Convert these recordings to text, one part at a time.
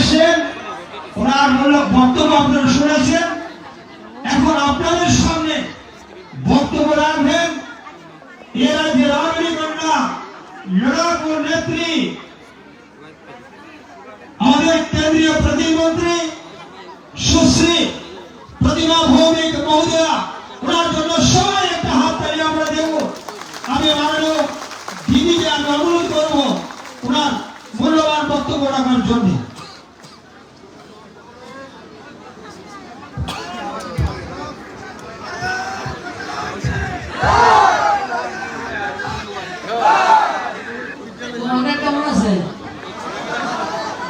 এসেছেন, ওনার মূলক বক্তব্য আপনারা শুনেছেন। এখন আপনাদের সামনে বক্তব্য রাখবেন এ রাজ্যের আগামী কন্যা লড়াকু নেত্রী আমাদের কেন্দ্রীয় প্রতিমন্ত্রী সুশ্রী প্রতিমা ভৌমিক মহোদয়া। ওনার জন্য সবাই একটা হাত তালি আমরা দেব। আমি মাননীয় দিদিকে আমি অনুরোধ করব ওনার মূল্যবান বক্তব্য রাখার জন্য। কেমন আছে?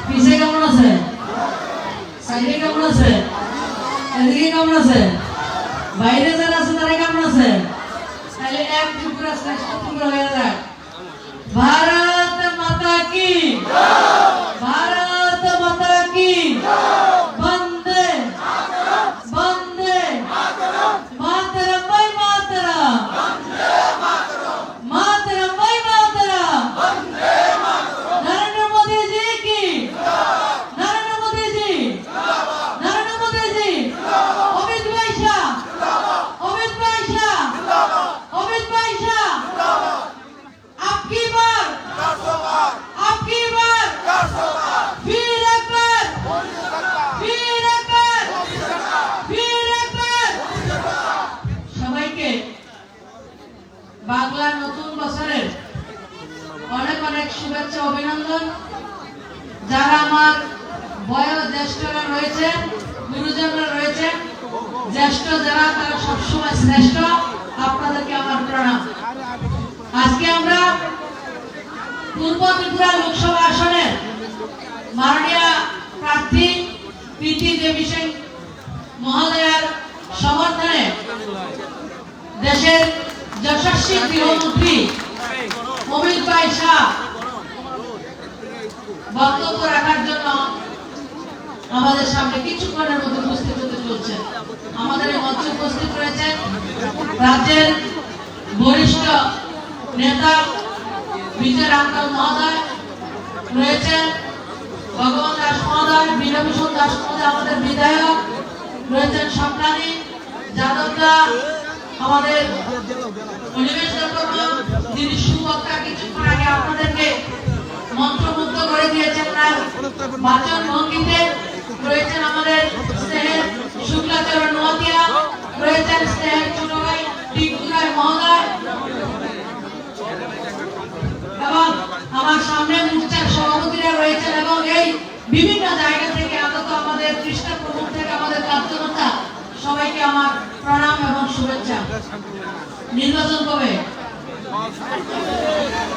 পিছে কেমন আছে? সাইডে কেমন আছে? এদিকে কেমন আছে? বাইরে যারা আছে তারা কেমন আছে? তাহলে এক ত্রিপুরা শ্রেষ্ঠ ত্রিপুরা হয়ে যাক। ভারত মাতা কি, ভারত মাতা কি, বন্দে বন্দে মাতরম বৈ মাতরম, মাতরম বৈ মাতরম। नरेंद्र मोदी जी की, नरेंद्र मोदी जी, नरेंद्र मोदी जी, अमित भाई शाह, अमित भाई शाह, अमित भाई शाह। आपकी बार, आपकी बार, फिर एक बार, फिर एक बार, फिर एक बार। সবাইকে বাংলা নতুন বছরের অনেক অনেক শুভেচ্ছা অভিনন্দন। যারা আমার বয়োজ্যেষ্ঠরা রয়েছেন, গুরুজনরা রয়েছেন, জ্যেষ্ঠ যারা তারা সবসময় শ্রেষ্ঠ, আপনাদেরকে আমার প্রণাম। আজকে আমরা পূর্ব ত্রিপুরা লোকসভা আসনের মাননীয় প্রার্থী প্রীতি দেবী সিং মহোদয়ার সমর্থনে দেশের যশস্বী গৃহমন্ত্রী অমিত ভাই শাহ বক্তব্য রাখার জন্য আমাদের সামনে কিছুক্ষণের মধ্যে উপস্থিত হতে চলছে। আমাদের এই মঞ্চে উপস্থিত রয়েছেন রাজ্যের বরিষ্ঠ নেতা বিজয় রামকাল মহোদয়, রয়েছেন ভগবান দাস মহোদয়, বিনভূষণ দাস মহোদয় আমাদের বিধায়ক, রয়েছেন স্বপ্নানী যাদবদা, আমাদের পরিবেশ দেববর্মা, যিনি সুবক্তা কিছুক্ষণ আগে আপনাদেরকে মন্ত্রমুগ্ধ করে দিয়েছেন তার বাচন ভঙ্গিতে, রয়েছেন আমাদের স্নেহের শুক্লাচরণ নোয়াতিয়া, রয়েছেন স্নেহের ছোট ভাই টিঙ্কু রায় মহোদয়, এবং আমার সামনে মোর্চার সভাপতিরা রয়েছেন, এবং এই বিভিন্ন জায়গা থেকে আগত আমাদের কৃষ্ণা প্রমুখ থেকে আমাদের কার্যকর্তা, সবাইকে আমার প্রণাম এবং শুভেচ্ছা। নির্বাচন কবে?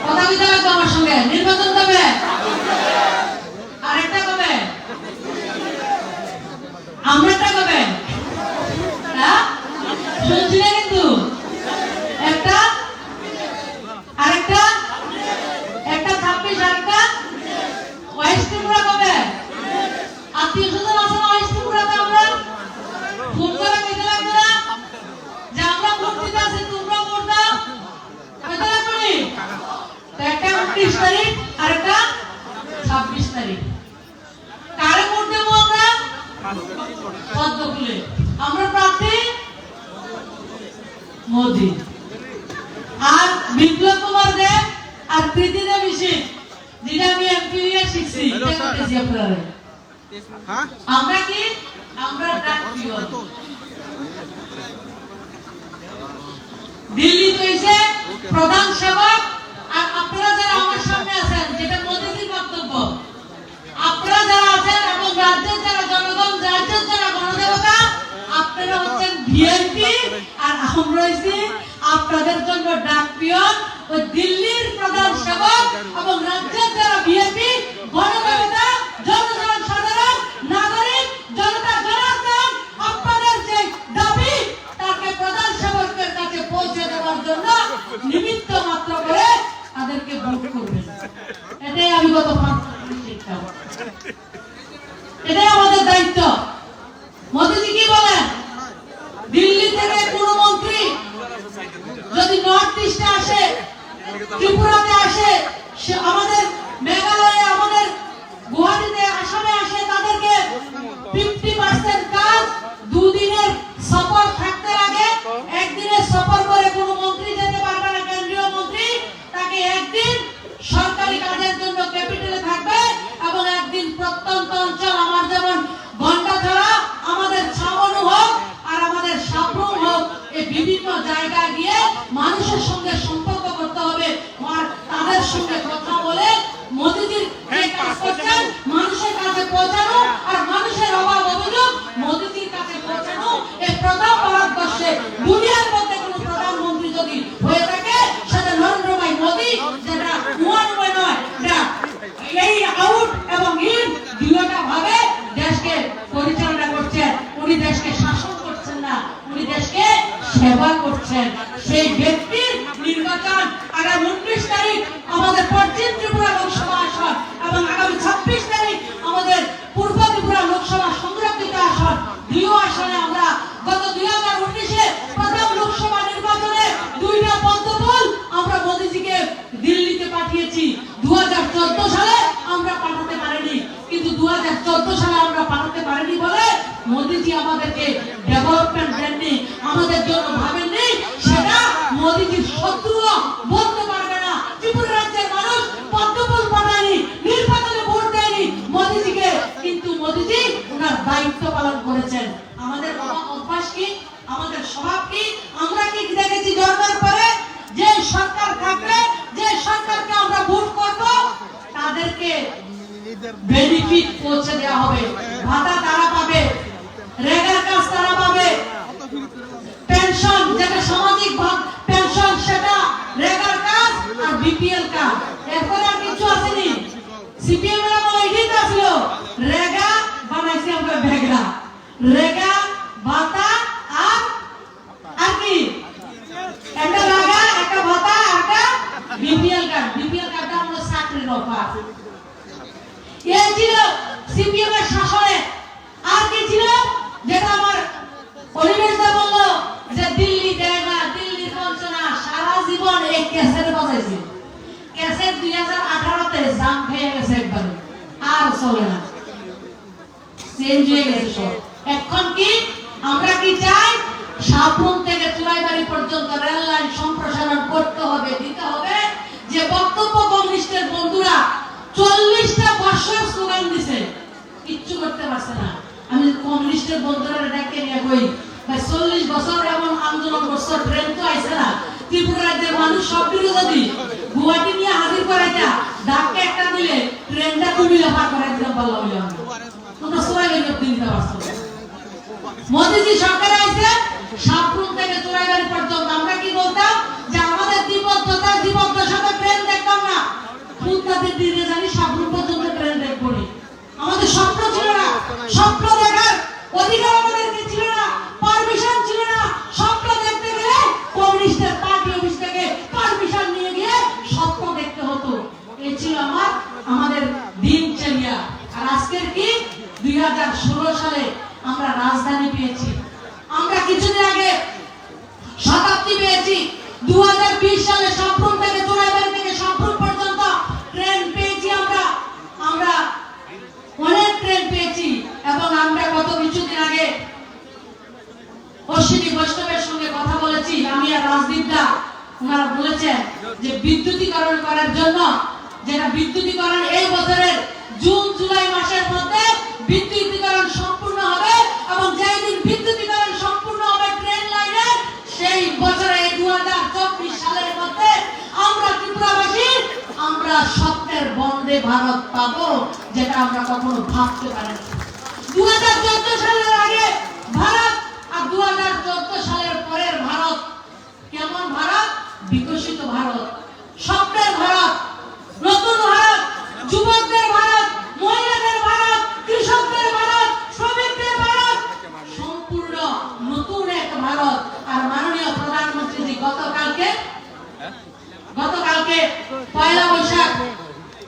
কথা বলতে হবে তো আমার সঙ্গে। নির্বাচন কবে? আরেকটা কবে? আমরাটা কবে? হ্যাঁ, শুনছি না কিন্তু। একটা, আরেকটা, একটা 26, আরেকটা ওয়েস্ট ত্রিপুরা কবে? আত্মীয় স্বজন আছে না ওয়েস্ট ত্রিপুরাতে? আমরা ফোন করে পেতে লাগবে না যে আমরা ভোট দিতে আছি, তোমরা ভোট দাও, পেতে লাগবে নি? একটা 29 তারিখ আর একটা 26 তারিখ। কারে ভোট দেবো আমরা? পদ্মফুলে। আমরা প্রার্থী মোদি আর বিপ্লব কুমার দেব আর প্রীতি দেবী সিং, যেটা আমি এমপি শিখছি। আমরা কি? আমরা দিল্লি হয়েছে প্রধান সেবক। আর আপনারা যারা আমার সামনে আছেন, যেটা মোদীজির বক্তব্য, আপনারা যারা আছেন এবং রাজ্যের যারা জনগণ, রাজ্যের যারা গণদেবতা, আপনারা হচ্ছেন ভিআইপি, আর আমরা হইছি আপনাদের জন্য ডাক পিয়ন। ওই দিল্লির প্রধান সেবক এবং রাজ্যের যারা ভিআইপি, গণদেবতা, জনসাধারণ, সাধারণ নাগরিক, জনতা জনার্দন, আপনাদের যে দাবি তাকে প্রধান সেবকের কাছে পৌঁছে দেওয়ার জন্য নিমিত্ত মাত্র করে তাদেরকে ভোট করবেন। এটাই আমি গত 5 বছর শিখতাম, এটাই আমাদের দায়িত্ব। মোদীজি কি বলেন? দিল্লি থেকে কোন মন্ত্রী যদি নর্থ ইস্টে আসে, ত্রিপুরাতে আসে, আমাদের মেঘালয়ে, আমাদের গুয়াহাটিতে, আসামে আসে, 2014 সালে আমরা পাঠাতে পারিনি বলে মোদিজি আমাদেরকে ডেভেলপমেন্ট দেননি, আমাদের জন্য ভাবেননি, সেটা মোদিজির শত্রুও বলতে পারবে না। ত্রিপুরা রাজ্যের মানুষ পদ্মফুল পাঠায়নি, নির্বাচনে ভোট দেয়নি মোদিজিকে, কিন্তু মোদিজি ওনার দায়িত্ব পালন করেছেন। আমাদের অভ্যাস কি, আমাদের স্বভাব কি, আমরা কি দেখেছি দরকার পরে যে সরকার থাকবে, যে সরকারকে আমরা ভোট করব, তাদেরকে বেনিফিট পৌঁছে দেওয়া হবে, ভাতা তারা পাবে, রেগার কাজ তারা পাবে, পেনশন যেটা সামাজিক পেনশন সেটা রেগার কাজ আর বিপিএল কাজ, এরপর আর কিছু আসেনি। সিপিএম এর আমলে এটাই তো ছিল, রেগা বানাইছি আমরা বেগরা, রেগা ভাতা আর কি একটা লাগা একটা ভাতা একটা বিপিএল কার্ড, বিপিএল কার্ডটা আমরা চাকরির অফার। এই ছিল সিপিএম এর শাসনে। আর কি ছিল যেটা আমার পরিবেশটা বললো যে দিল্লি দেয় না, দিল্লির বঞ্চনা, সারা জীবন এই ক্যাসেট বাজাইছে। ক্যাসেট 2018 তে জাম খেয়ে গেছে একবারে, আর চলে না, চেঞ্জ হয়ে গেছে সব। এখন কি আমরা কি চাই, সাবরুম থেকে চুরাইবাড়ি পর্যন্ত রেল লাইন সম্প্রসারণ করতে হবে, দিতে হবে। যে বক্তব্য কমিউনিস্টের বন্ধুরা 40টা বছর স্লোগান দিছে, কিচ্ছু করতে পারছে না। আমি কমিউনিস্টের বন্ধুরা ডাকে নিয়ে কই, ভাই 40 বছর এমন আন্দোলন করছে, ট্রেন তো আইছে না। ত্রিপুরা রাজ্যের মানুষ সব বিরোধী গুয়াহাটি নিয়ে হাজির করাইতা, ডাকে একটা দিলে ট্রেনটা কুমিল্লা পার করাই দিলাম পারলাম তোমরা সবাই গেলে দিতে পারছো। মোদিজি সরকার আইছে সাবরুম থেকে চুরাইবাড়ি পর্যন্ত, আমরা কি বলতাম যে আমাদের জীবদ্দশাতে ট্রেন দেখতাম না, ফুটপাতের দিনে জানি সাবরুম পর্যন্ত ট্রেন দেখবো নি। আমাদের স্বপ্ন ছিল না, স্বপ্ন দেখার অধিকার আমাদেরকে ছিল না, পারমিশন ছিল না। স্বপ্ন দেখতে গেলে কমিউনিস্টের পার্টি অফিস থেকে পারমিশন নিয়ে গিয়ে স্বপ্ন দেখতে হতো। এই ছিল আমাদের দিনচর্যা। আর আজকের কি 2016 সালে আমরা রাজধানী পেয়েছি, আমরা কিছুদিন আগে শতাব্দী পেয়েছি। 2020 সালে সাবরুম থেকে চুরাইবাড়ি থেকে সাবরুম পর্যন্ত ট্রেন পেয়েছি। আমরা অনেক ট্রেন পেয়েছি। এবং আমরা গত কিছুদিন আগে অশ্বিনী বৈষ্ণবের সঙ্গে কথা বলেছি, আমি আর রাজদীপদা, ওনারা বলেছেন যে বিদ্যুতীকরণ করার জন্য, যেটা বিদ্যুতীকরণ এই বছরের জুন জুলাই মাসের মধ্যে বিদ্যুতীকরণ সম্পূর্ণ হবে। এবং যেই দিন বিদ্যুতীকরণ সম্পূর্ণ হবে ট্রেন লাইনে, সেই বছরে 2024 সালের মধ্যে আমরা ত্রিপুরাবাসী আমরা স্বপ্নের বন্দে ভারত পাবো, যেটা আমরা কখনো ভাবতে পারিনি। 2014 সালের আগে ভারত আর 2014 সালের পরের ভারত কেমন ভারত? বিকশিত ভারত, স্বপ্নের ভারত, নতুন ভারত, যুবকদের ভারত, মহিলাদের ভারত, কৃষকদের ভারত, শ্রমিকদের ভারত, সম্পূর্ণ নতুন এক ভারত। আর মাননীয় প্রধানমন্ত্রী গতকালকে পয়লা বৈশাখ,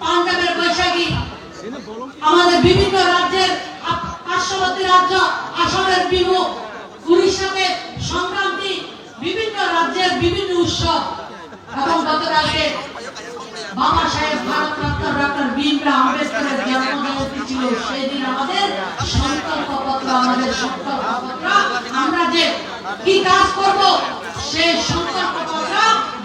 পাঞ্জাবের বৈশাখী, আমাদের বিভিন্ন রাজ্যের পার্শ্ববর্তী রাজ্য আসামের বিহু, উড়িষ্যাতে সংক্রান্তি, বিভিন্ন রাজ্যের বিভিন্ন উৎসব। এবং গতকালকে বাবা সাহেব ভারতরত্ন ডক্টর ভীমরাও আম্বেদকরের জন্মজয়ন্তী ছিল। সেই দিন আমাদের সংকল্পপত্র, আমরা যে কি কাজ করব সেই সংকল্পপত্র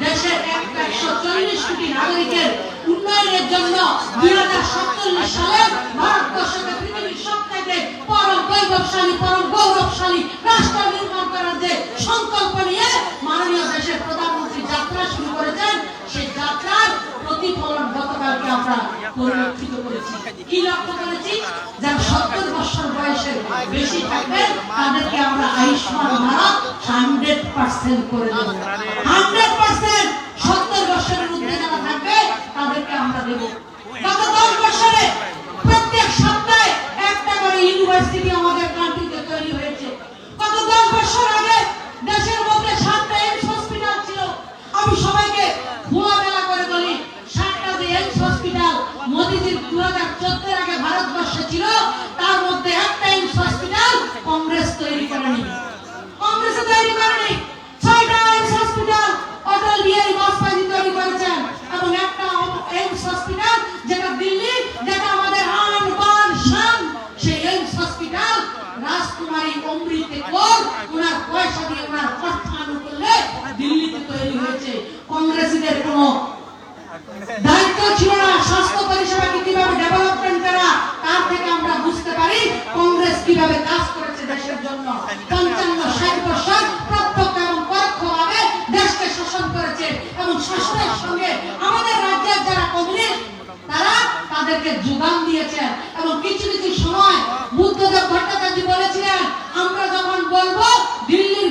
দেশের 140 কোটি নাগরিকের উন্নয়নের জন্য 2047 সালে ভারতবর্ষকে পৃথিবীর সবথেকে পরম বৈভবশালী, পরম গৌরবশালী রাষ্ট্র নির্মাণ করার যে সংকল্প নিয়ে মাননীয় দেশের প্রধানমন্ত্রী যাত্রা শুরু করেছেন, সেই যাত্রার প্রতিফলন গতকালকে আমরা পরিলক্ষিত করেছি। কি লক্ষ্য করেছি? যারা 70 বছর বয়সের বেশি থাকবে তাদেরকে আমরা আয়ুষ্মান ভারত 100% করে দেব। 100% 70 বছরের ঊর্ধ্বে যারা থাকবে তাদেরকে আমরা দেব। গত 10 বছরে প্রত্যেক সপ্তাহে একটা করে ইউনিভার্সিটি আমাদের কান্ট্রিতে তৈরি হয়েছে। গত 10 বছর আগে দেশের মধ্যে 7টা এইমস হসপিটাল ছিল। আমি সবাইকে খোলামেলা করে বলি, 7টা যে এইমস হসপিটাল মোদিজির 2014 এর আগে ভারতবর্ষে ছিল, তার মধ্যে একটা এইমস হসপিটাল কংগ্রেস তৈরি করেনি। কংগ্রেস তৈরি করেনি। 6টা এইমস হসপিটাল অটল বিহারী বাজপেয়ী তৈরি করেছেন। এবং একটা এইমস হসপিটাল যেটা দিল্লি, যেটা আমাদের আন বান শান তৈরি হয়েছে। কংগ্রেসীদের কোনো দায়িত্ব ছিল না স্বাস্থ্য পরিষেবাকে কিভাবে ডেভেলপমেন্ট করা, তার থেকে আমরা বুঝতে পারি কংগ্রেস কিভাবে কাজ করেছে দেশের জন্য। 55-60 বছর প্রত্যক্ষ এবং পরোক্ষভাবে দেশকে শাসন করেছে এবং শাসনের সঙ্গে আমাদের রাজ্যের যারা কমিউনিস্ট তারা তাদেরকে যোগান দিয়েছেন। এবং কিছু কিছু সময় বুদ্ধদেব ভট্টাচার্য বলেছিলেন, আমরা যখন বলবো দিল্লির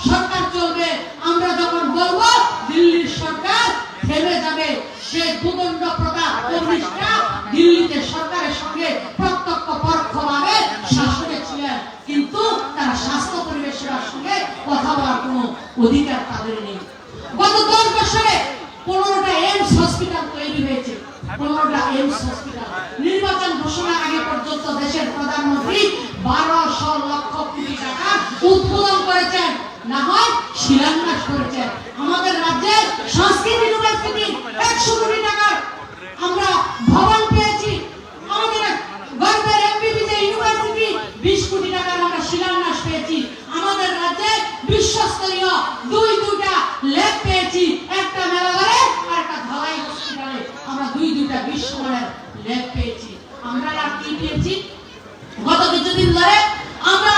সরকার চলবে, আমরা যখন বলবো দিল্লির সরকার থেমে যাবে। সেই ভূখণ্ড প্রতাপ কমিউনিস্টরা দিল্লিতে সরকারের সঙ্গে প্রত্যক্ষ পরোক্ষভাবে শাসনে ছিলেন, কিন্তু তারা স্বাস্থ্য পরিবেশের সঙ্গে কথা বলার কোনো অধিকার তাদের নেই। গত 10 বছরে 15টা এইমস হসপিটাল তৈরি হয়েছে, 15টা এইমস হসপিটাল। নির্বাচন ঘোষণার আগে পর্যন্ত দেশের প্রধানমন্ত্রী 1200 লক্ষ কোটি টাকা উদ্বোধন করেছেন, না হয় শিলান্যাস করেছেন। আমাদের রাজ্যের সংস্কৃত ইউনিভার্সিটি 100 কোটি টাকার আমরা ভবন পেয়েছি। আমাদের গর্বের এমবিবিতে ইউনিভার্সিটি 20 কোটি টাকার আমরা শিলান্যাস পেয়েছি। আমাদের রাজ্যে বিশ্বস্তরীয় দুইটা ল্যাব পেয়েছি, একটা মেলাঘরে আর একটা ঢালাই হসপিটালে। আমরা দুইটা বিশ্বমানের ল্যাব পেয়েছি। আমরা আর কি পেয়েছি? গত কিছুদিন ধরে আমরা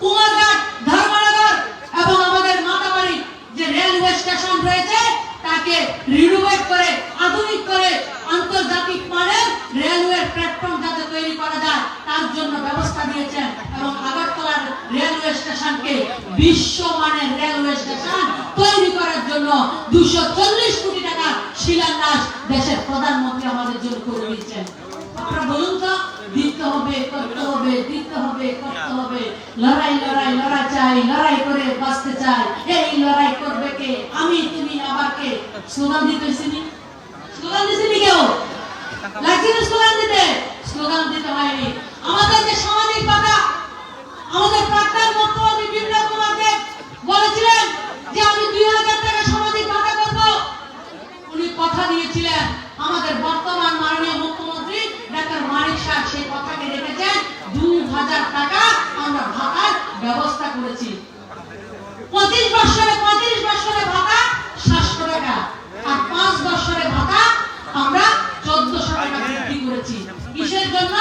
কুমারঘাট, ধর্মনগর এবং আমাদের মাতাবাড়ি যে রেলওয়ে স্টেশন রয়েছে তাকে রিনোভেট করে আধুনিক করে আন্তর্জাতিক মানের রেলওয়ে প্ল্যাটফর্ম যাতে তৈরি করা যায় তার জন্য ব্যবস্থা নিয়েছেন। এবং আগরতলার রেলওয়ে স্টেশনকে বিশ্বমানের রেলওয়ে স্টেশন তৈরি করার জন্য 240 কোটি টাকা শিলান্যাস দেশের প্রধানমন্ত্রী আমাদের জন্য করে দিয়েছেন। আপনারা বলুন তো, দিতে হবে, করতে হবে, দিতে হবে, করতে হবে। লড়াই লড়াই লড়াই চাই, লড়াই করে বাঁচতে চাই। এই লড়াই করবে কে? আমি, তুমি, আবার কে? স্লোগান দিতেছিনি? স্লোগান দিতেছিনি কেউ? লাগছে না স্লোগান দিতে? স্লোগান দিতে হয়নি। আমাদের যে সামাজিক বাধা, আমাদের প্রাক্তন মুখ্যমন্ত্রী বিপ্লব কুমার দেব বলেছিলেন যে আমি 2000 টাকা সামাজিক ভাতা করব। উনি কথা দিয়েছিলেন। আমাদের বর্তমান মাননীয় মুখ্যমন্ত্রী ডাক্তার মানিক শাহ সেই কথাকে রেখেছেন। 2000 টাকা আমরা ভাতার ব্যবস্থা করেছি। 25 বছরে ভাতা 700 টাকা, আর 5 বছরে ভাতা আমরা 1400 টাকা বৃদ্ধি করেছি। কিসের জন্য?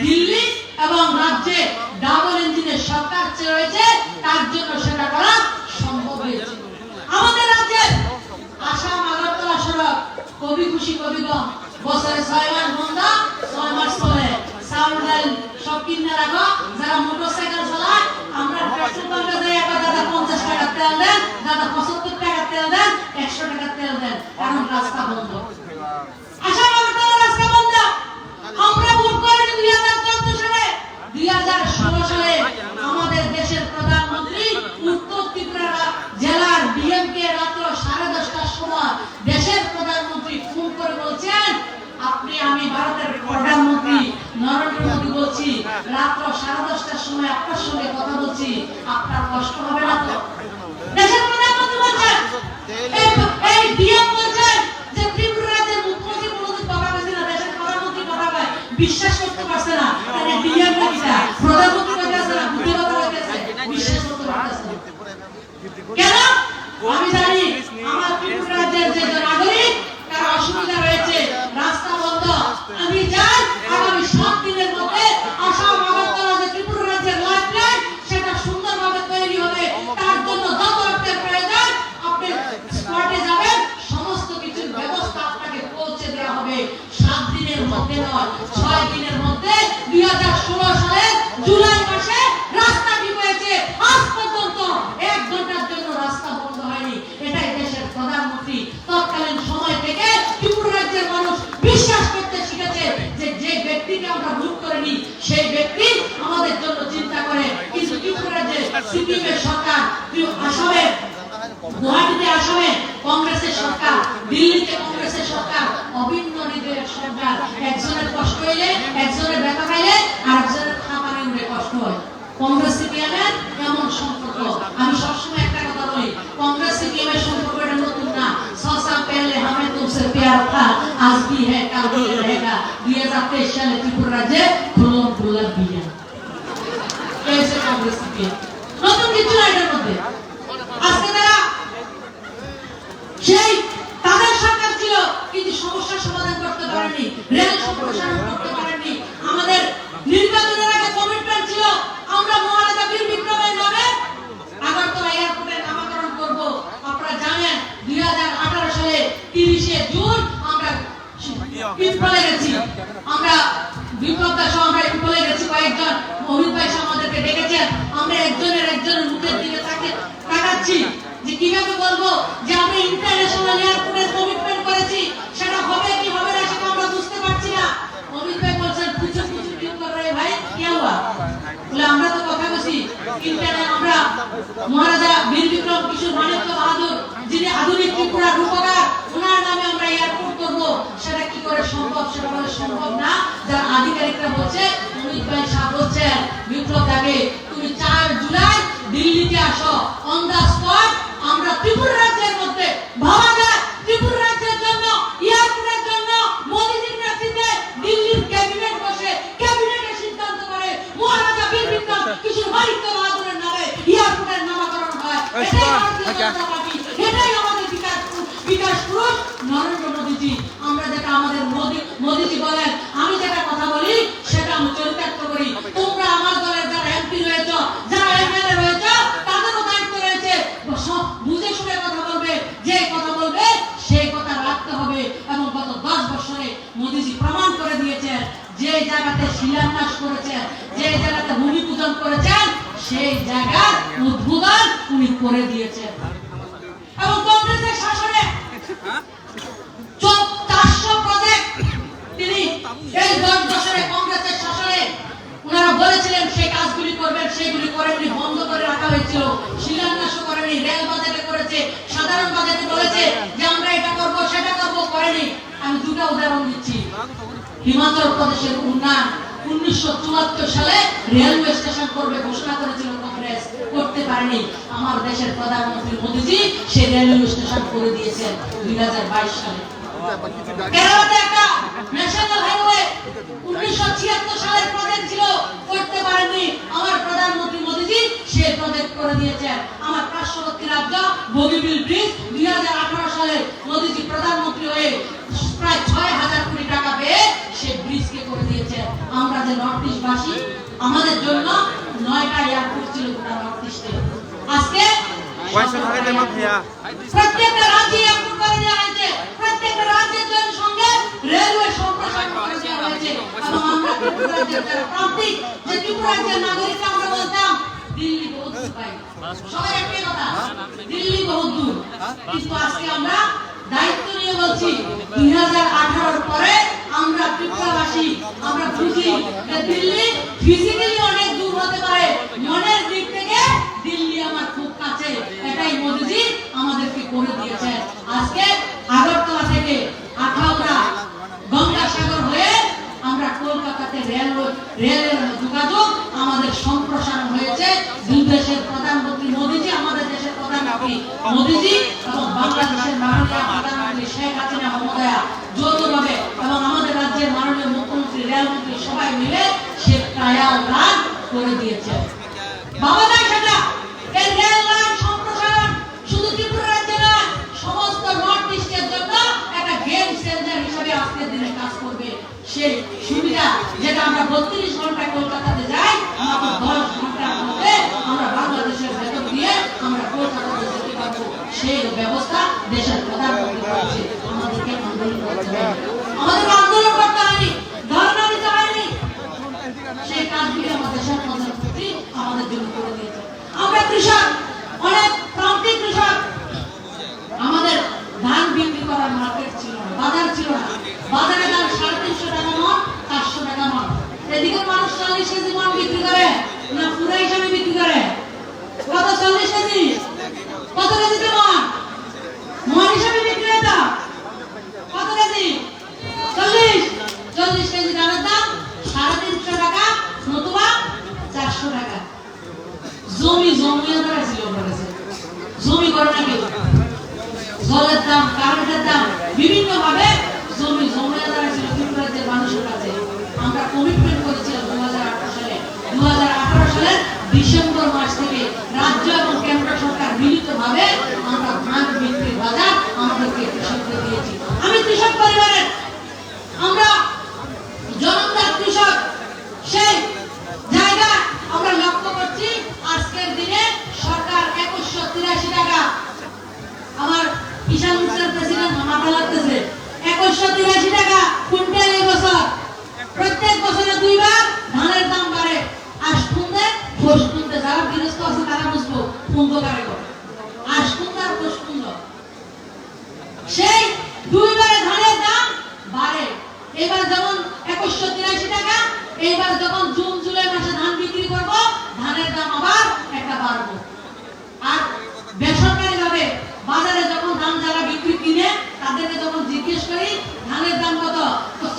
দিল্লি এবং রাজ্যে ডাবল ইঞ্জিনের সরকার রয়েছে, তার জন্য সেটা করা সম্ভব হয়েছে। আমাদের রাজ্যে আসাম আগরতলা সড়ক কবি খুশি কবিগণ বছরে 6 মাস বন্ধ, 6 মাস চলে। সাউন্ড সব কিনে রাখো। যারা মোটরসাইকেল চালায়, আমরা পেট্রোল পাম্পে যাই, একবার দাদা 50 টাকা তেল দেন, দাদা 75 টাকা তেল দেন, 100 টাকা তেল দেন, কারণ রাস্তা বন্ধ। আসাম আগরতলা রাস্তা বন্ধ। আমরা ভোট করেছি 2014 সালে। 2016 সালে আমাদের দেশের প্রধানমন্ত্রী উত্তর ত্রিপুরা জেলার ডিএমকে রাত্র 10:30টার সময় দেশের প্রধানমন্ত্রী ফোন করে বলছেন, আপনি, আমি ভারতের প্রধানমন্ত্রী নরেন্দ্র মোদী বলছি, রাত্র 10:30টার সময় আপনার সঙ্গে কথা বলছি, আপনার কষ্ট হবে না তো? দেশের প্রধানমন্ত্রী বলছেন, এই ডিএম বলছেন যে ত্রিপুরা রাজ্যের মুখ্যমন্ত্রী কোনোদিন কথা বলছে না, দেশের প্রধানমন্ত্রী কথা বলে, বিশ্বাস করতে পারছে না। তাহলে ডিএম নাকিটা প্রধানমন্ত্রী কথা আছে না, বুদ্ধি কথা বলতেছে, বিশ্বাস করতে পারছে না। কেন? আমি জানি আমার ত্রিপুরা রাজ্যের যে নাগরিক তার অসুবিধা রয়েছে, রাস্তা বন্ধ। আমি চাই আগামী 7 দিনের মধ্যে আসাম আগরতলা যে ত্রিপুরা রাজ্যের লাইফলাইন সেটা সুন্দরভাবে তৈরি হবে। তার জন্য যত অর্থের প্রয়োজন আপনি স্পটে যাবেন, সমস্ত কিছুর ব্যবস্থা আপনাকে পৌঁছে দেওয়া হবে। 7 দিনের মধ্যে নয়, 6 দিনের মধ্যে। 2016 সালের জুলাই মাসে রাস্তা ঠিক হয়েছে, আজ পর্যন্ত 1 ঘন্টার জন্য রাস্তা বন্ধ হয়নি। এটাই দেশের প্রধানমন্ত্রী তৎকালীন সময় থেকে ত্রিপুরা রাজ্যের মানুষ বিশ্বাস করতে শিখেছে যে যে ব্যক্তিকে আমরা ভোট করিনি সেই ব্যক্তি আমাদের জন্য চিন্তা করে। কিন্তু ত্রিপুরা রাজ্যে সিপিএমের সরকার, আসামে গুয়াহাটিতে আসামে কংগ্রেসের সরকার, দিল্লিতে কংগ্রেসের সরকার, অভিন্ন হৃদয়ের সরকার। একজনের কষ্ট হইলে, একজনের ব্যথা পাইলে আরেকজনের খাবারে উঠে কষ্ট হয়। কংগ্রেস সিপিএমের এমন সম্পর্ক। আমি সবসময় একটা কথা বলি, কংগ্রেস সিপিএমের সম্পর্ক এটা নতুন না। 100 साल पहले हमें तुमसे प्यार था, आज भी है, कल भी रहेगा। 2023 সালে ত্রিপুরা রাজ্যে খুলম খুল্লা বিয়া। এই কংগ্রেস সিপিএম নতুন কিছু না এটার মধ্যে। আজকে তারা দাস আমরা একটু বলে গেছি, কয়েকজন অমিত ভাই আমাদেরকে ডেকেছেন, আমরা একজনের মুখের দিকে তাকাচ্ছি যে কিভাবে বলবো যে আমরা ইন্টারন্যাশনাল এয়ারপোর্টের কমিটমেন্ট করেছি, সেটা হবে কি হবে না সেটা আমরা বুঝতে পারছি না। অমিত ভাই বলছেন কিছু ক্यों कर रहे भाई, क्या हुआ? বলে আমরা তো কথা বলছি আমরা মহারাজা বীর বিক্রম কিশোর মানিক্য বাহাদুর যিনি আধুনিক ত্রিপুরার রূপকার, ওনার নামে আমরা এয়ারপোর্ট করব, সেটা কি করে সম্ভব? সেটা বলে সম্ভব না। যারা আধিকারিকরা বলছে, অমিত ভাই সাহেব বলছেন বিপ্লব দাগে তুমি 4 জুলাই দিল্লিতে আসো, অন দা স্পট আমরা ত্রিপুরা রাজ্যের মধ্যে ভাবা যায় ত্রিপুরা রাজ্যের জন্য এয়ারপোর্টের জন্য মোদিজির নেতৃত্বে দিল্লির ক্যাবিনেট বসে ক্যাবিনেটের সিদ্ধান্ত করে মহারাজা বীর বিক্রম কিশোর মানিক্য বাহাদুরের নামে এয়ারপোর্টের নামকরণ হয়। এটাই ভারতীয় জনতা পার্টি, এটাই আমাদের বিকাশ পুরুষ নরেন্দ্র মোদীজি। আমরা যেটা আমাদের মোদীজি বলেন, আমি যেটা কথা বলি সেটা আমি চরিতার্থ করি। তোমরা আমার দলের যারা এমপি রয়েছে, যারা এমএলএ রয়েছে, তাদেরও দায়িত্ব রয়েছে, বুঝে শুনে কথা বলবে, যে কথা বলবে সেই কথা রাখতে হবে। এবং গত 10 বছরে মোদীজি প্রমাণ করে দিয়েছেন, যে জায়গাতে শিলান্যাস করেছেন, যে জায়গাতে ভূমি পূজন করেছেন, সেই জায়গার উদ্বোধন উনি করে দিয়েছেন। এবং কংগ্রেসের শাসনে 400 প্রজেক্ট তিনি এই 10 বছরে কংগ্রেসের শাসনে ওনারা বলেছিলেন সেই কাজগুলি করবেন, সেগুলি করেননি, বন্ধ করে রাখা হয়েছিল। শিলান্যাসও করেনি, রেল বাজেটে করেছে, সাধারণ বাজেটে বলেছে যে আমরা এটা করব সেটা করব, করেনি। আমি দুটো উদাহরণ দিচ্ছি। হিমাচল প্রদেশের উন্নয়ন 1974 সালে রেলওয়ে স্টেশন করবে ঘোষণা করেছিল কংগ্রেস, করতে পারেনি। আমার দেশের প্রধানমন্ত্রী মোদীজি সেই রেলওয়ে স্টেশন করে দিয়েছেন 2022 সালে। কেরালাতে একটা ন্যাশনাল হাইওয়ে 1976 সালের প্রজেক্ট ছিল, করতে পারেননি। আমার প্রধানমন্ত্রী মোদীজি সেই প্রজেক্ট করে দিয়েছেন। আমার পার্শ্ববর্তী রাজ্য বগিবিল ব্রিজ 2018 সালে মোদীজি প্রধানমন্ত্রী হয়ে প্রায় 6000 কোটি টাকা পেয়ে সেই ব্রিজকে করে দিয়েছেন। আমরা যে নর্থ ইস্ট বাসী, আমাদের জন্য 9টা এয়ারপোর্ট ছিল গোটা নর্থ ইস্টে। আজকে প্রত্যেকটা রাজ্যে এয়ারপোর্ট করে দেওয়া হয়েছে, প্রত্যেকটা রাজ্যের জন্য সঙ্গে রেলওয়ে সম্প্রসারণ করে দেওয়া হয়েছে। এবং আমরা ত্রিপুরা রাজ্যের যারা প্রান্তিক, যে ত্রিপুরা রাজ্যের নাগরিক, আমরা বলতাম দিল্লি বহুত দূর ভাই, সবাই একই কথা, দিল্লি বহুত দূর। কিন্তু আজকে আমরা দায়িত্ব নিয়ে বলছি 2018 পরে আমরা ত্রিপুরাবাসী আমরা বুঝি যে দিল্লি ফিজিক্যালি অনেক দূর হতে পারে, মনের দিক থেকে দিল্লি আমার খুব কাছে। এটাই মোদীজি আমাদেরকে করে দিয়েছে। আজকে আগরতলা থেকে আখাউড়া গঙ্গাসাগর হয়ে আমরা কলকাতাতে রেলের যোগাযোগ আমাদের সম্প্রসারণ হয়েছে। দুই দেশের প্রধানমন্ত্রী মোদীজি, আমাদের দেশের প্রধানমন্ত্রী মোদীজি এবং বাংলাদেশের মাননীয় প্রধানমন্ত্রী শেখ হাসিনা মহোদয়া যৌথভাবে এবং আমাদের রাজ্যের মাননীয় মুখ্যমন্ত্রী রেলমন্ত্রী সবাই মিলে সে ট্রায়াল রান করে দিয়েছে। বাবা নাই সেটা, এই রেল লাইন সম্প্রসারণ শুধু ত্রিপুরা রাজ্যে নয়, সমস্ত নর্থ ইস্টের জন্য একটা গেম চেঞ্জার হিসেবে আজকের দিনে কাজ করবে। সেই সুবিধা যেটা আমরা 32 ঘন্টায় কলকাতাতে যাই, আমরা 10 ঘন্টার মধ্যে আমরা বাংলাদেশের ভেতর দিয়ে আমরা কলকাতাতে যেতে পারবো। সেই ব্যবস্থা দেশের প্রধানমন্ত্রী করেছে। আমাদেরকে আন্দোলন করতে হবে, আমাদের আন্দোলন করতে হয়নি, ধর্ণা দিতে হয়নি। সেই কাজগুলি আমাদের দেশের প্রধানমন্ত্রী আমাদের জন্য করে দিয়েছে। আমরা কৃষক, অনেক প্রান্তিক কৃষক, আমাদের ধান বিক্রি করার মার্কেট ছিল না, বাজার ছিল না। বাজারে দাম 350 টাকা মন, 400 টাকা মন। এদিকে মানুষ 40 কেজি মন বিক্রি করে না পুরা হিসাবে বিক্রি করে। কত 40 কেজি? কত কেজিতে মন? মন হিসাবে বিক্রি হয় তো কত কেজি? 40 কেজি ধানের দাম 350 টাকা নতুবা 400 টাকা। জমি ছিল ওর কাছে, জমি করে নাকি জলের দাম, কারেন্টের দাম, বিভিন্ন ভাবে জমি ছিল ত্রিপুরাজ্যের মানুষের কাছে। আমরা কমিটমেন্ট করেছিলাম 2018 সালে। 2018 সালের ডিসেম্বর মাস থেকে রাজ্য এবং কেন্দ্র সরকার মিলিতভাবে আমরা ধান বিক্রির বাজার আমাদেরকে কৃষকদের দিয়েছি। আমি কৃষক পরিবারের, আমরা জনতার কৃষক, সেই জায়গা আমরা লক্ষ্য করছি। আজকের দিনে সরকার 2183 টাকা, আমার কিষাণ মোর্চার প্রেসিডেন্ট মাথা লাগতেছে, 2183 টাকা কুইন্টাল এই বছর, প্রত্যেক বছরে 2 বার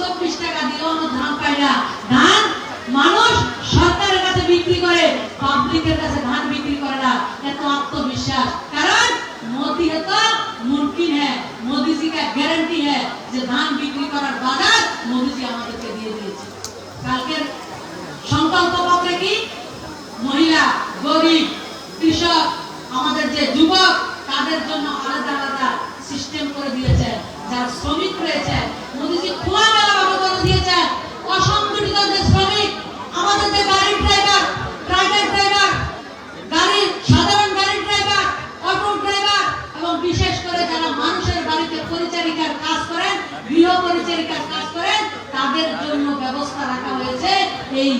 24 টাকা দিয়েও ধান পায় না। ধান মানুষ সরকারের কাছে বিক্রি করে, পাবলিকের কাছে ধান বিক্রি করে না। এত আত্মবিশ্বাস, কারণ मोदी है तो मुमकिन है, मोदी जी का गारंटी है যে ধান বিক্রি করার বাজার মোদি জি আমাদেরকে দিয়ে দিয়েছে। কালকের সংকল্প পত্রে কি মহিলা, গরিব, কৃষক, আমাদের যে যুবক তাদের জন্য আলাদা আলাদা সিস্টেম করে দিয়েছে। যারা শ্রমিক রয়েছে মোদি জি খোলামেলা ভাবে করে দিয়েছে। অসংগঠিত যে শ্রমিক, আমাদের যে গাড়ি ড্রাইভার, প্রাইভেট ড্রাইভার, গাড়ি সাধারণ গাড়ি ড্রাইভার, অটো ড্রাইভার এবং বিশেষ করে যারা মানুষের বাড়িতে পরিচারিকার কাজ করেন, গৃহ পরিচারিকার কাজ করেন, তাদের জন্য ব্যবস্থা রাখা হয়েছে এই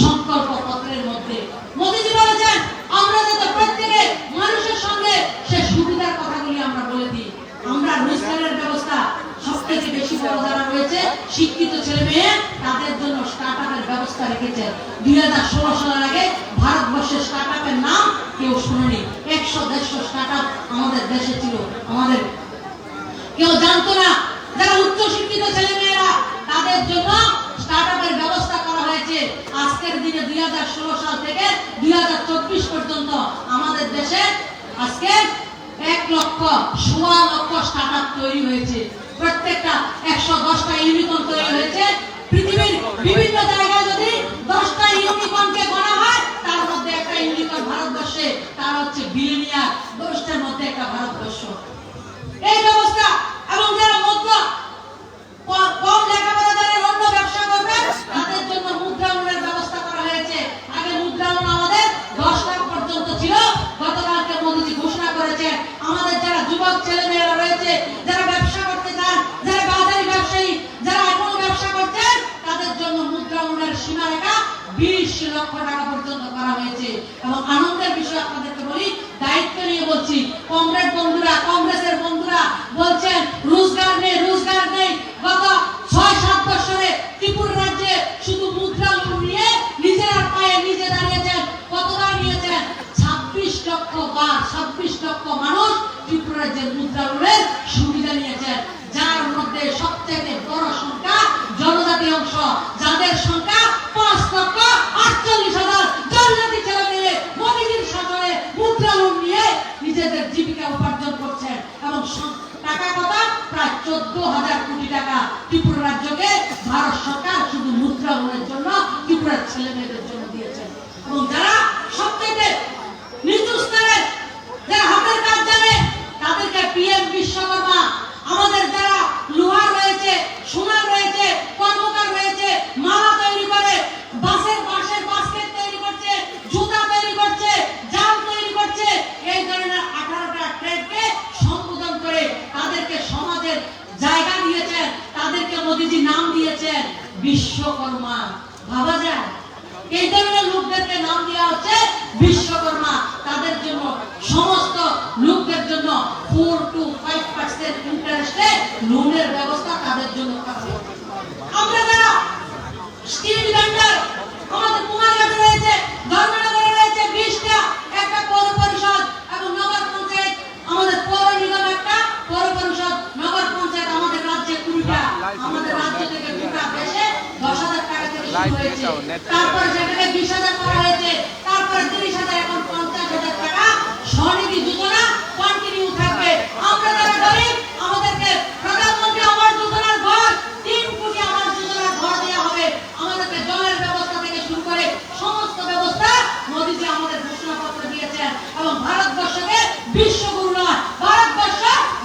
সংকল্প পত্রের মধ্যে। মোদিজি বলেছেন আমরা যাতে প্রত্যেকে মানুষের সঙ্গে সে সুবিধার কথাগুলি আমরা বলে দিই। আমরা রোজগারের ব্যবস্থা সবথেকে বেশি বড় যারা রয়েছে শিক্ষিত ছেলে মেয়ে, তাদের জন্য স্টার্টআপের ব্যবস্থা রেখেছে। 2016 সালের আগে ভারতবর্ষের স্টার্টআপের নাম কেউ শুনেনি। 100-150 স্টার্টআপ আমাদের দেশে ছিল, আমাদের কেউ জানতো না। যারা উচ্চ শিক্ষিত ছেলে মেয়েরা, তাদের জন্য স্টার্টআপের ব্যবস্থা করা হয়েছে। আজকের দিনে 2016 সাল থেকে 2024 পর্যন্ত আমাদের দেশে আজকে 1,00,000 স্টার্টআপ তৈরি হয়েছে। প্রত্যেকটা 110টা ইউনিকর্ন তৈরি হয়েছে। পৃথিবীর বিভিন্ন জায়গায় যদি 10টা ইউনিকর্নকে গণা হয়, তার মধ্যে একটা ইউনিকর্ন ভারতবর্ষে, তার হচ্ছে বিলিয়নিয়ার। 10টার মধ্যে একটা ভারতবর্ষ। এই ব্যবস্থা এবং যারা কম লেখাপড়া জানেন, অন্য ব্যবসা করবেন, তাদের জন্য মুদ্রা লোনের ব্যবস্থা করা হয়েছে। আগে মুদ্রা লোন আমাদের 10 লাখ পর্যন্ত ছিল। গতকালকে মোদিজি ঘোষণা করেছেন আমাদের যারা যুবক ছেলে মেয়েরা রয়েছে, যারা ব্যবসা করতে চান, যারা বাজারি ব্যবসায়ী, যারা এখনো ব্যবসা করছেন, তাদের জন্য মুদ্রা লোনের সীমারেখা 20 লক্ষ টাকা পর্যন্ত করা হয়েছে। এবং আনন্দের বিষয় আপনাদেরকে বলি, দায়িত্ব নিয়ে বলছি, কমরেড বন্ধুরা, কংগ্রেসের বন্ধুরা বলছেন রোজগার নেই, রোজগার নেই। গত 6-7 বছরে ত্রিপুরা রাজ্যে শুধু মুদ্রা লোন নিয়ে নিজের পায়ে নিজে দাঁড়িয়েছেন। কতটা নিয়েছেন? 26 লক্ষ মানুষ ত্রিপুরা রাজ্যের মুদ্রা লোনের সুবিধা নিয়েছেন, যার মধ্যে সবচেয়ে বড় সংখ্যা জনজাতি অংশ, যাদের সংখ্যা 5,48,000 জনজাতি ছেলে মেয়ে মোদিজির শাসনে মুদ্রা লোন নিয়ে নিজেদের জীবিকা উপার্জন করছেন। এবং টাকা কথা প্রায় 14,000 কোটি টাকা ত্রিপুরা রাজ্যকে ভারত সরকার শুধু মুদ্রা লোনের জন্য ত্রিপুরার ছেলে মেয়েদের জন্য দিয়েছেন। এবং যারা সবচেয়ে নিচু স্তরের, যারা হাতের কাজ জানে, তাদেরকে পিএম বিশ্বকর্মা, আমাদের যারা লোহার রয়েছে, সোনার রয়েছে, কর্মকার রয়েছে, মালা তৈরি করে, বাঁশের বাস্কেট তৈরি করছে, জুতা তৈরি করছে, জাল তৈরি করছে, এই ধরনের 18টা ট্রেডকে সম্বোধন করে তাদেরকে সমাজের জায়গা দিয়েছেন। তাদেরকে মোদিজি নাম দিয়েছেন বিশ্বকর্মা। ভাবা যায় এই ধরনের লোকদেরকে নাম দেওয়া হচ্ছে বিশ্বকর্মা। তাদের জন্য সমস্ত লোকদের জন্য 4 to 5% ইন্টারেস্টে লোনের ব্যবস্থা তাদের জন্য করা হয়েছে। আমরা যারা স্টিল ভেন্ডার, আমাদের কুমারঘাটে রয়েছে, ধর্মনগরে রয়েছে 20টা, একটা পৌর পরিষদ এবং নগর পঞ্চায়েত, আমাদের পৌর নিগম একটা, পৌর পরিষদ, নগর পঞ্চায়েত আমাদের রাজ্যে 20টা। আমাদের রাজ্য থেকে গোটা দেশে 10,000 টাকা থেকে শুরু হয়েছে। তারপর সেটাকে 20,000 করা হয়েছে, তারপর 30,000, এখন 50,000 টাকা স্বনিধি যোজনা কন্টিনিউ থাকবে। আমরা যারা গরিব, আমাদেরকে প্রধানমন্ত্রী আবাস যোজনার ঘর, 3 কোটি আবাস যোজনার ঘর দেওয়া হবে। আমাদেরকে জলের ব্যবস্থা থেকে শুরু করে সমস্ত ব্যবস্থা মোদিজি আমাদের ঘোষণাপত্র দিয়েছেন। এবং ভারতবর্ষকে বিশ্বগুরু নয়, ভারতবর্ষ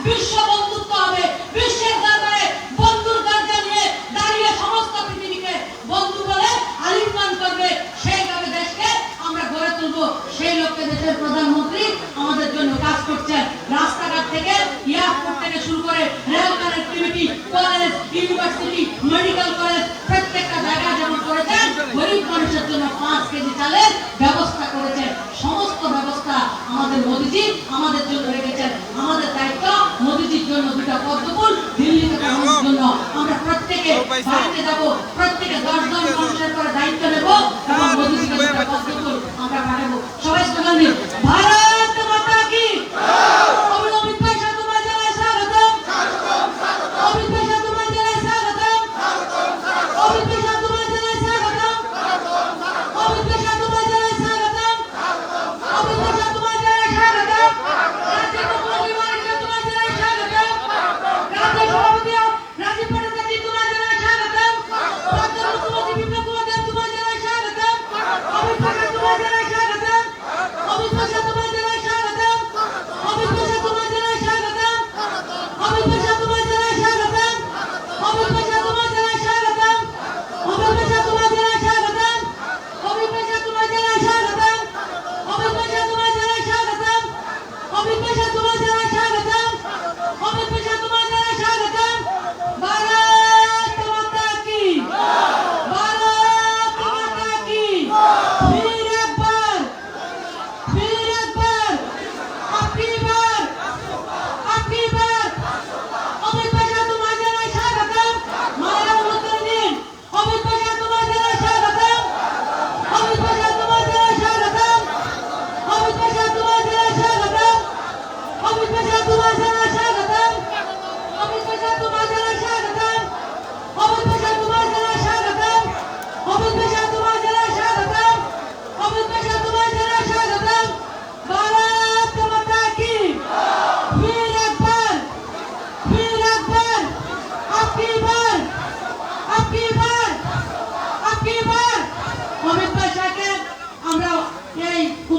বিশ্ব বন্ধুত্ব হবে। বিশ্বের দরবারে বন্ধুর দরজা নিয়ে দাঁড়িয়ে সমস্ত পৃথিবীকে বন্ধু বলে আলিঙ্গন করবে। সেইভাবে দেশকে আমরা গড়ে তুলব। সেই লক্ষ্যে দেশের প্রধানমন্ত্রী আমাদের জন্য কাজ করছেন। রাস্তাঘাট থেকে, এয়ারপোর্ট থেকে শুরু করে rail connectivity, college, university, medical college, প্রত্যেকটা জায়গায় যেমন করেছেন, গরিব মানুষের জন্য 5 কেজি চালের ব্যবস্থা করেছেন। সমস্ত ব্যবস্থা আমাদের মোদিজি আমাদের জন্য রেখেছেন। আমাদের দায়িত্ব মোদিজির জন্য 2টা পদ্মফুল দিল্লিতে পাঠানোর জন্য। আমরা প্রত্যেকে বাড়িতে যাব, প্রত্যেকে 10 জন মানুষের করে দায়িত্ব নেব এবং মোদিজিকে 2টা পদ্মফুল আমরা পাঠাবো। সবাই স্লোগান দিন, ভারত মাতা কি জয়। অমিত ভাই সাধু তোমার জেলায় স্বাগতম। অমিত ভাই সাধু তোমার জেলায় স্বাগতম।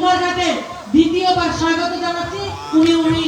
কুমারঘাটে দ্বিতীয়বার স্বাগত জানাচ্ছি। উনি